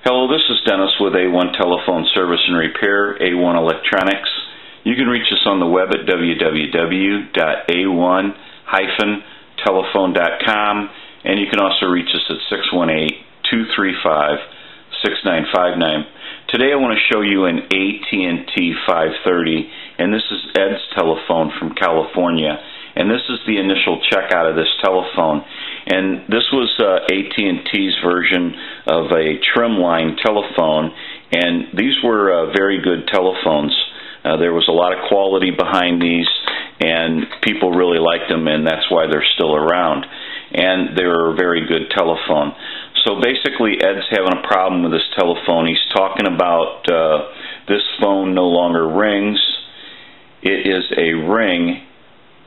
Hello, this is Dennis with A1 Telephone Service and Repair, A1 Electronics. You can reach us on the web at www.a1-telephone.com, and you can also reach us at 618-235-6959. Today I want to show you an AT&T 530, and this is Ed's telephone from California. And this is the initial checkout of this telephone. And this was AT&T's version of a Trimline telephone, and these were very good telephones. There was a lot of quality behind these, and people really liked them, and that's why they're still around. And they were a very good telephone. So basically, Ed's having a problem with this telephone. He's talking about this phone no longer rings. It is a ring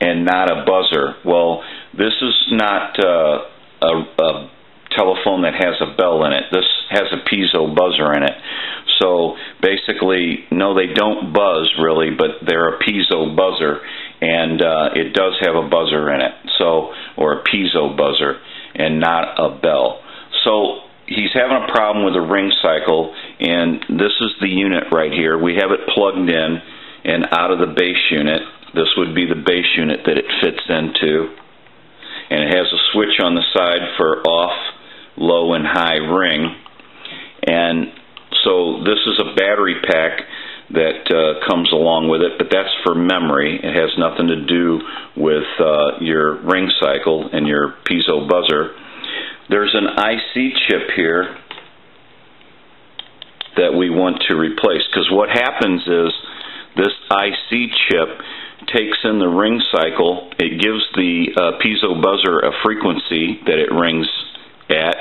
and not a buzzer. Well, this is not a telephone that has a bell in it. This has a piezo buzzer in it. So basically, no, they don't buzz really, but they're a piezo buzzer, and it does have a buzzer in it, so, or a piezo buzzer, and not a bell. So he's having a problem with the ring cycle, and this is the unit right here. We have it plugged in and out of the base unit. This would be the base unit that it fits into, and it has a switch on the side for off, low, and high ring. And so this is a battery pack that comes along with it, but that's for memory. It has nothing to do with your ring cycle and your piezo buzzer. There's an IC chip here that we want to replace, because what happens is this IC chip takes in the ring cycle. It gives the piezo buzzer a frequency that it rings at,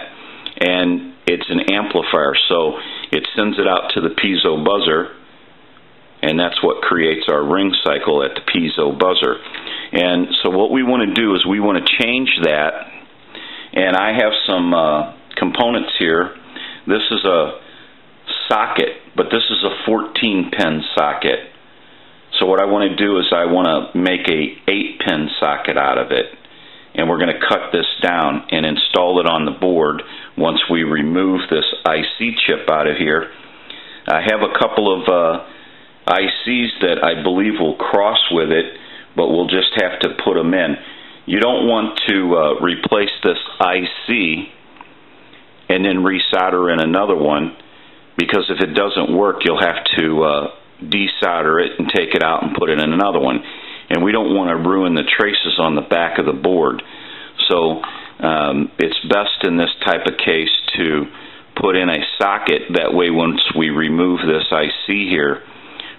and it's an amplifier, so it sends it out to the piezo buzzer, and that's what creates our ring cycle at the piezo buzzer. And so what we want to do is we want to change that, and I have some components here. This is a socket, but this is a 14-pin socket. So what I want to do is I want to make a 8-pin socket out of it, and we're going to cut this down and install it on the board once we remove this IC chip out of here. I have a couple of ICs that I believe will cross with it, but we'll just have to put them in. You don't want to replace this IC and then resolder in another one, because if it doesn't work, you'll have to desolder it and take it out and put it in another one, and we don't want to ruin the traces on the back of the board. So it's best in this type of case to put in a socket. That way, once we remove this IC here,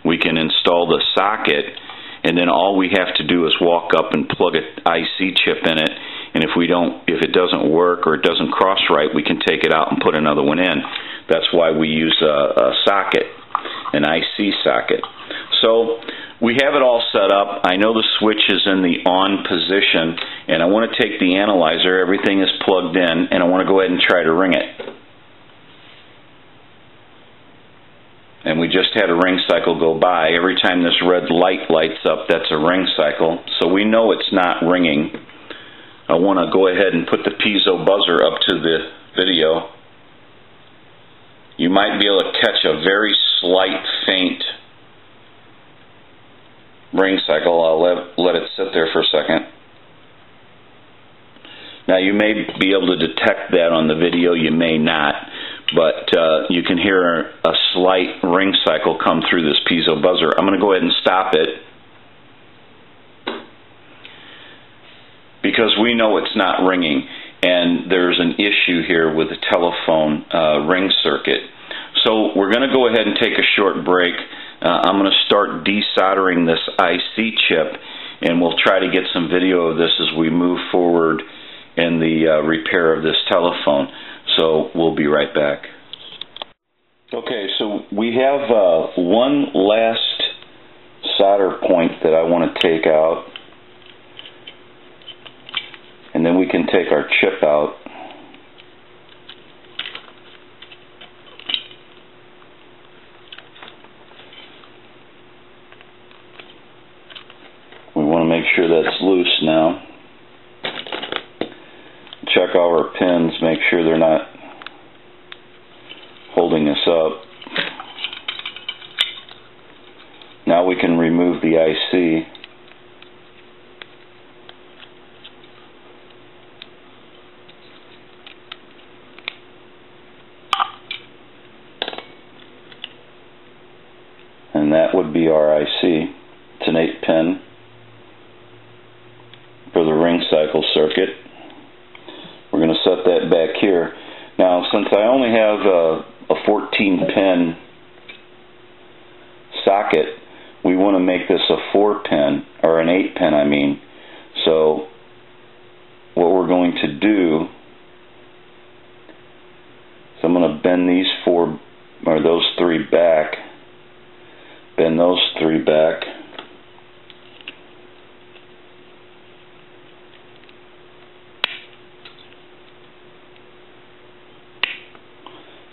we can install the socket, and then all we have to do is walk up and plug an IC chip in it, and if it doesn't work or it doesn't cross right, we can take it out and put another one in. That's why we use a socket, an IC socket. So we have it all set up. I know the switch is in the on position, and I want to take the analyzer. Everything is plugged in, and I want to go ahead and try to ring it. And we just had a ring cycle go by. Every time this red light lights up, that's a ring cycle. So we know it's not ringing. I want to go ahead and put the piezo buzzer up to the video. You might be able to catch a very slight, faint ring cycle. I'll let it sit there for a second. Now, you may be able to detect that on the video, you may not, but you can hear a slight ring cycle come through this piezo buzzer. I'm going to go ahead and stop it, because we know it's not ringing, and there's an issue here with the telephone ring circuit. So we're going to go ahead and take a short break. I'm going to start desoldering this IC chip, and we'll try to get some video of this as we move forward in the repair of this telephone. So we'll be right back. Okay, so we have one last solder point that I want to take out, and then we can take our chip out. We want to make sure that's loose now. Check all our pins, make sure they're not holding up. Now we can remove the IC. And that would be our IC. It's an 8-pin for the ring cycle circuit. We're going to set that back here. Now, since I only have a 14-pin socket, we want to make this a 4-pin, or an 8-pin, I mean. So, what we're going to do is I'm going to bend these those three back. Bend those three back.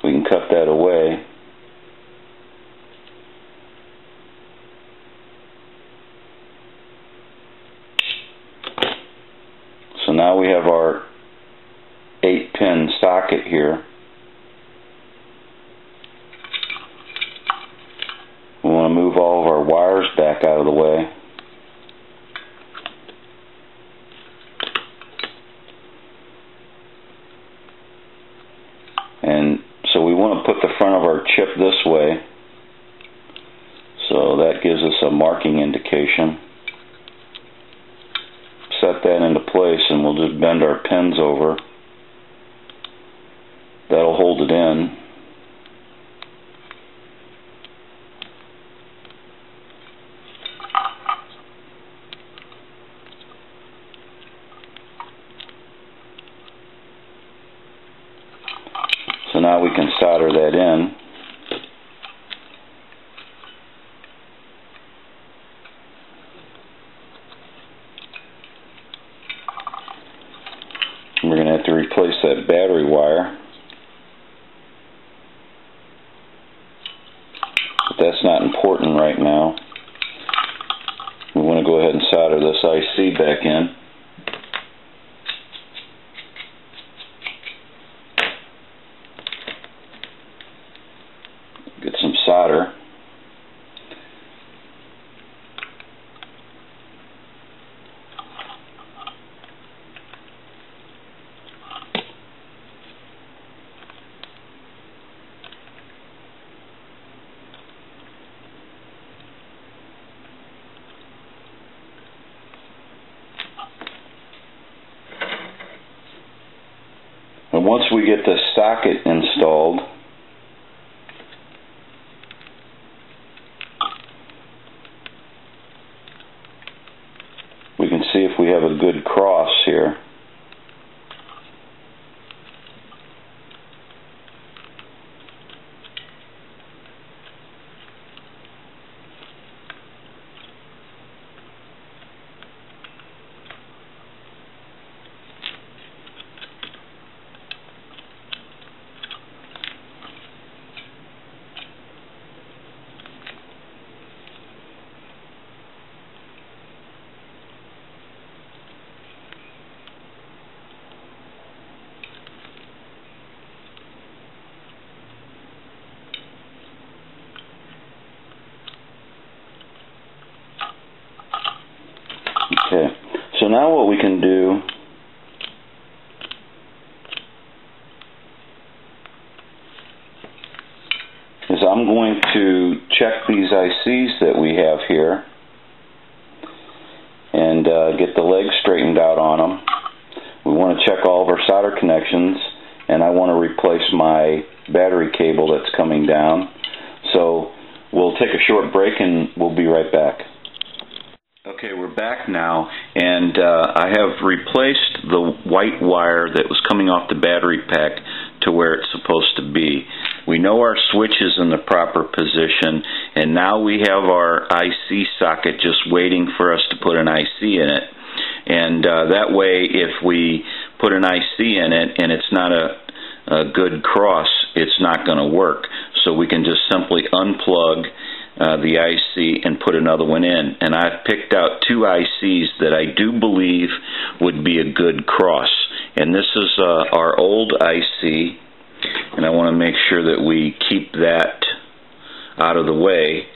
We can cut that away. So now we have our 8-pin socket here. We want to move all of our wires back out of the way. And so we want to put the front of our chip this way. So that gives us a marking indication. Set that into place and we'll just bend our pins over. That'll hold it in. So now we can solder that in. We're going to have to replace that battery wire. But that's not important right now. We want to go ahead and solder this IC back in. Get some solder. And once we get the socket installed, we can see if we have a good cross here. Okay, so now what we can do is I'm going to check these ICs that we have here and get the legs straightened out on them. We want to check all of our solder connections, and I want to replace my battery cable that's coming down. So we'll take a short break and we'll be right back. Okay, we're back now, and I have replaced the white wire that was coming off the battery pack to where it's supposed to be. We know our switch is in the proper position, and now we have our IC socket just waiting for us to put an IC in it. And that way, if we put an IC in it and it's not a good cross, it's not going to work. So we can just simply unplug the IC and put another one in. And I've picked out two ICs that I do believe would be a good cross. And this is our old IC. and I want to make sure that we keep that out of the way,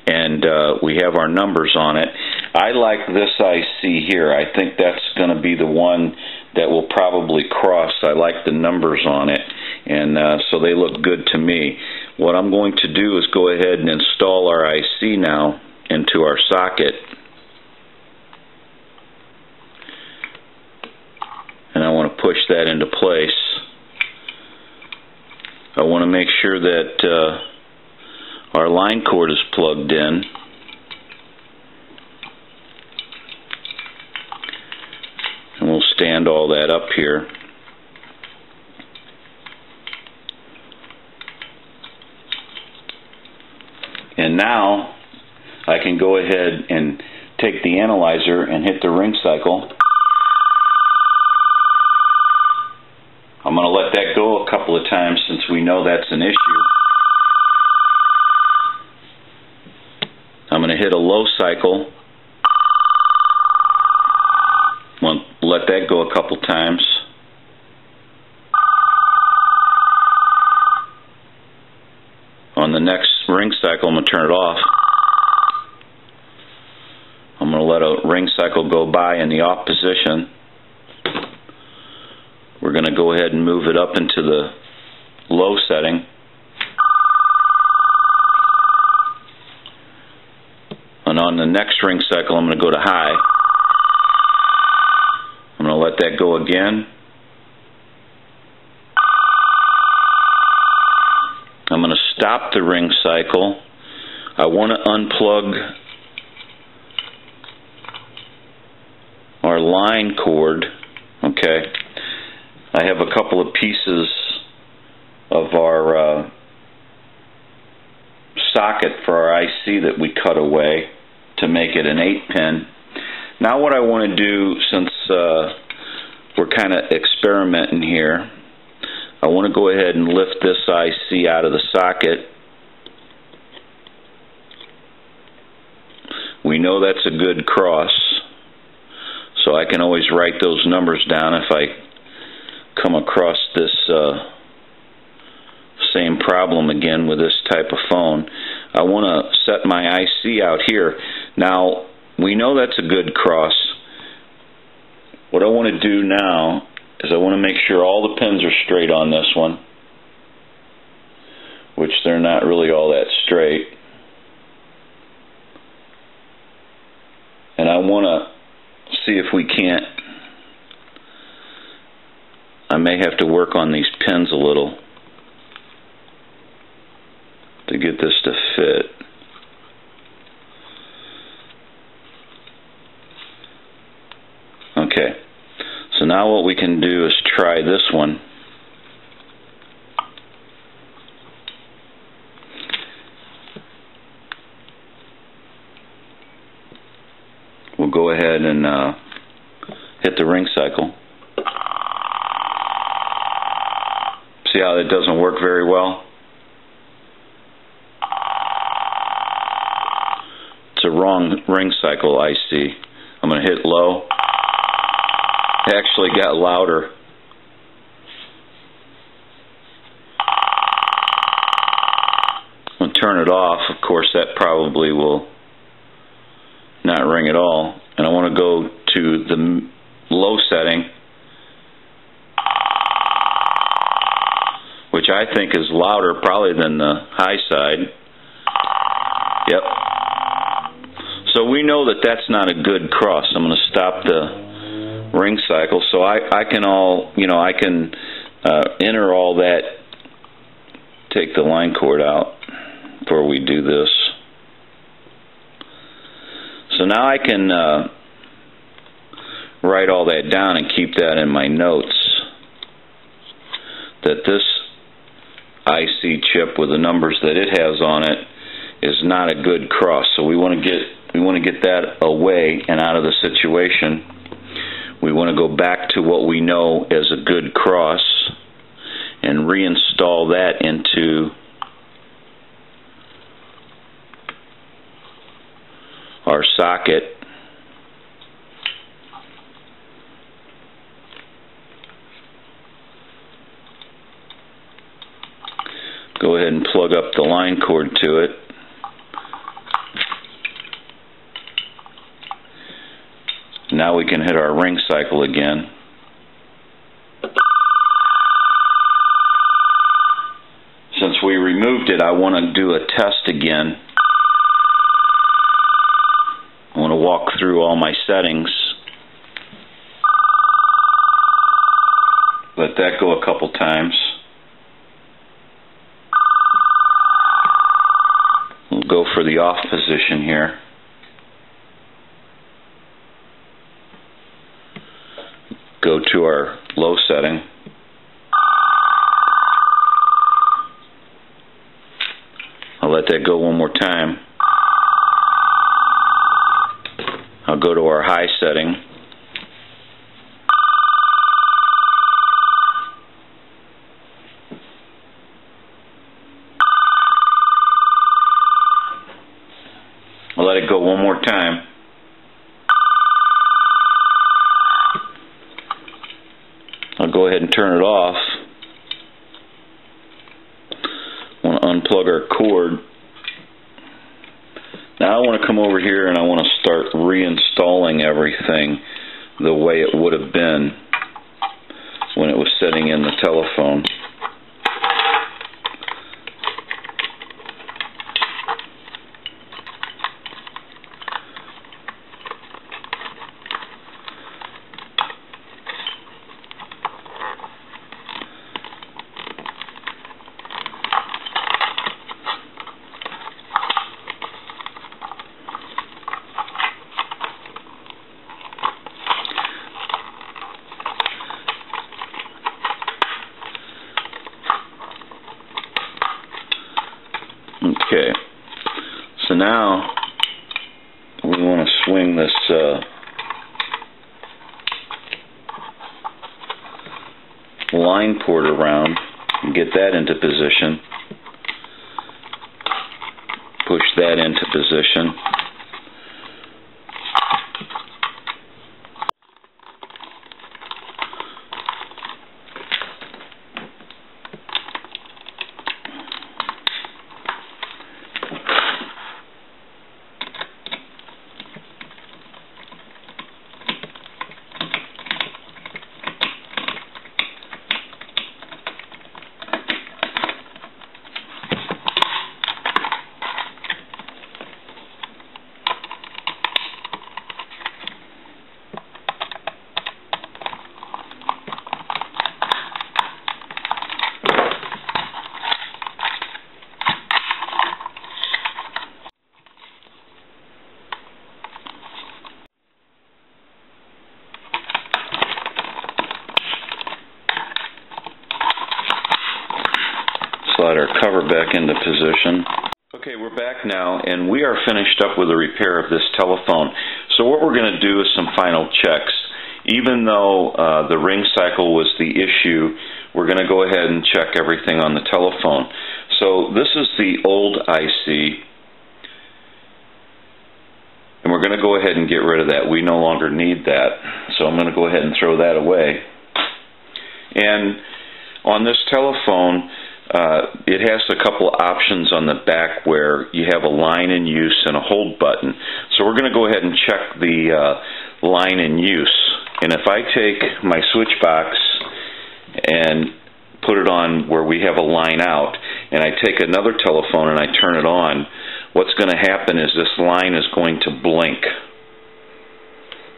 and we have our numbers on it. I like this IC here. I think that's going to be the one that will probably cross. I like the numbers on it, and so they look good to me. What I'm going to do is go ahead and install our IC now into our socket. And I want to push that into place. I want to make sure that our line cord is plugged in. And we'll stand all that up here. And now I can go ahead and take the analyzer and hit the ring cycle. I'm going to let that go a couple of times since we know that's an issue. I'm going to hit a low cycle. Let that go a couple times. On the next ring cycle, I'm going to turn it off. I'm going to let a ring cycle go by in the off position. We're going to go ahead and move it up into the low setting. And on the next ring cycle, I'm going to go to high. I'm going to let that go again. I'm going to stop the ring cycle. I want to unplug our line cord. Okay. I have a couple of pieces of our socket for our IC that we cut away to make it an 8-pin. Now what I want to do, since we're kind of experimenting here, I want to go ahead and lift this IC out of the socket. We know that's a good cross, so I can always write those numbers down if I come across this same problem again with this type of phone. I want to set my IC out here. Now, we know that's a good cross. What I want to do now is I want to make sure all the pins are straight on this one, which they're not really all that straight. And I want to see if we can't, I may have to work on these pins a little to get this to fit. Okay, so now what we can do is try this one. We'll go ahead and hit the ring cycle. See how that doesn't work very well? It's a wrong ring cycle IC. I'm going to hit low. It actually got louder. I'm going to turn it off. Of course, that probably will not ring at all. And I want to go to the low setting, which I think is louder probably than the high side. Yep. So we know that that's not a good cross. I'm going to stop the ring cycle, so I can I can enter all that, take the line cord out before we do this. So now I can write all that down and keep that in my notes, that this IC chip with the numbers that it has on it is not a good cross. So we want to get that away and out of the situation. We want to go back to what we know as a good cross and reinstall that into our socket. Go ahead and plug up the line cord to it. Now we can hit our ring cycle again. Since we removed it, I want to do a test again. I want to walk through all my settings. Let that go a couple times. We'll go for the off position here. Go to our low setting. I'll let that go one more time. I'll go to our high setting. I'll let it go one more time. I'll go ahead and turn it off. I want to unplug our cord. Now I want to come over here and I want to start reinstalling everything the way it would have been when it was sitting in the telephone. Okay, so now we want to swing this line port around and get that into position. Push that into position. Slide our cover back into position. Okay, we're back now, and we are finished up with the repair of this telephone. So what we're going to do is some final checks. Even though the ring cycle was the issue, we're going to go ahead and check everything on the telephone. So this is the old IC, and we're going to go ahead and get rid of that. We no longer need that, so I'm going to go ahead and throw that away. And on this telephone, it has a couple of options on the back where you have a line in use and a hold button. So we're going to go ahead and check the line in use. And if I take my switch box and put it on where we have a line out, and I take another telephone and I turn it on, what's going to happen is this line is going to blink.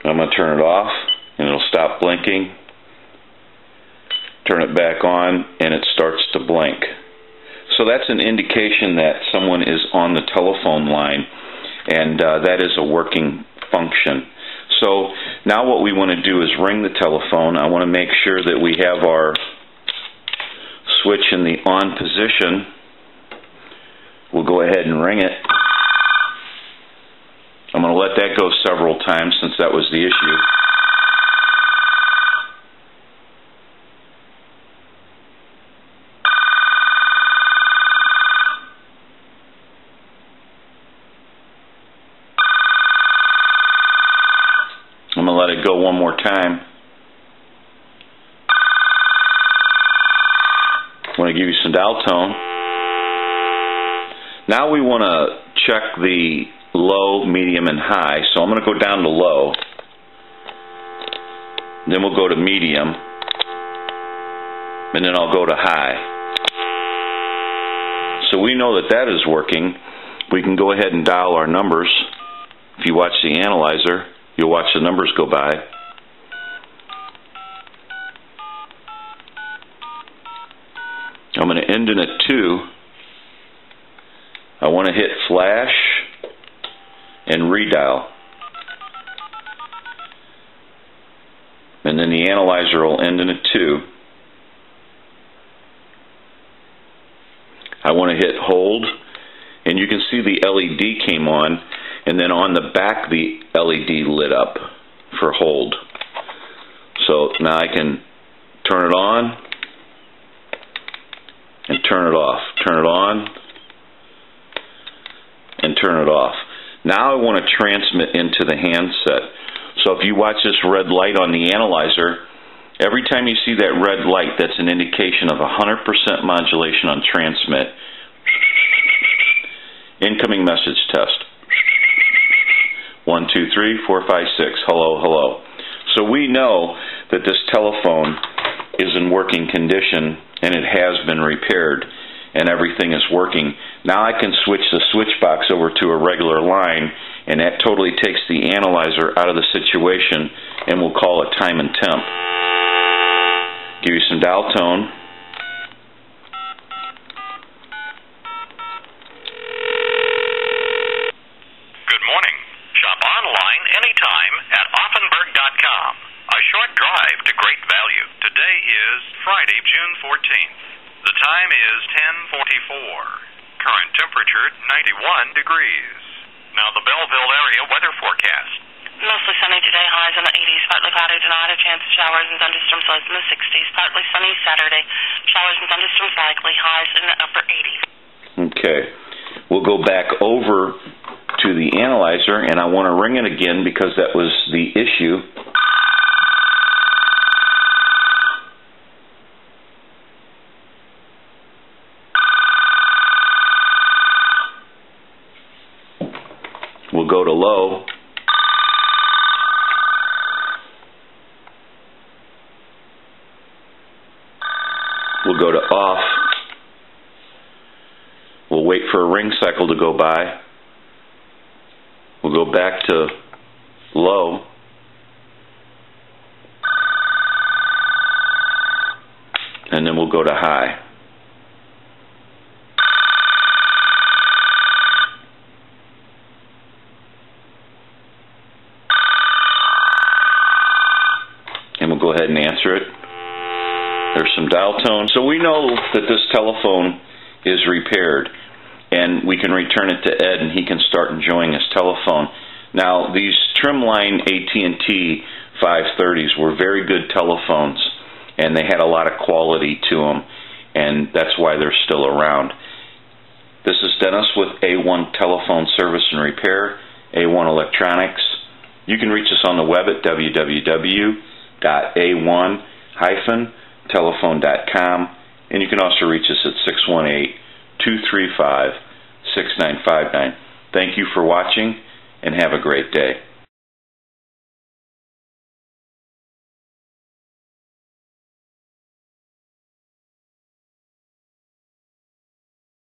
I'm going to turn it off, and it'll stop blinking. Turn it back on, and it starts to blink. So that's an indication that someone is on the telephone line, and that is a working function. So now what we want to do is ring the telephone. I want to make sure that we have our switch in the on position. We'll go ahead and ring it. I'm going to let that go several times since that was the issue. I'm going to let it go one more time. I want to give you some dial tone. Now we want to check the low, medium, and high. So I'm going to go down to low. Then we'll go to medium. And then I'll go to high. So we know that that is working. We can go ahead and dial our numbers. If you watch the analyzer, you'll watch the numbers go by. I'm going to end in a 2. I want to hit flash and redial. And then the analyzer will end in a 2. I want to hit hold, and you can see the LED came on, and then on the back the LED lit up for hold. So now I can turn it on and turn it off, turn it on and turn it off. Now I want to transmit into the handset. So if you watch this red light on the analyzer, every time you see that red light, that's an indication of 100% modulation on transmit. Incoming message test. 1, 2, 3, 4, 5, 6. Hello, hello. So we know that this telephone is in working condition, and it has been repaired, and everything is working. Now I can switch the switch box over to a regular line, and that totally takes the analyzer out of the situation, and we'll call it time and temp. Give you some dial tone. Good morning. Shop online anytime at Offenburg.com. A short drive to great value. Today is Friday, June 14th. The time is 10:44. Current temperature 91 degrees. Now the Belleville area weather forecast. Mostly sunny today, highs in the 80s, partly cloudy tonight, a chance of showers and thunderstorms, lows in the 60s, partly sunny Saturday, showers and thunderstorms likely, highs in the upper 80s. Okay, we'll go back over to the analyzer, and I want to ring it again because that was the issue. We'll go to low. We'll go to off. We'll wait for a ring cycle to go by. We'll go back to low. And then we'll go to high. And we'll go ahead and answer it. There's some dial tone. So we know that this telephone is repaired, and we can return it to Ed, and he can start enjoying his telephone. Now, these Trimline AT&T 530s were very good telephones, and they had a lot of quality to them, and that's why they're still around. This is Dennis with A1 Telephone Service and Repair, A1 Electronics. You can reach us on the web at www.a1-telephone.com, and you can also reach us at 618-235-6959. Thank you for watching, and have a great day.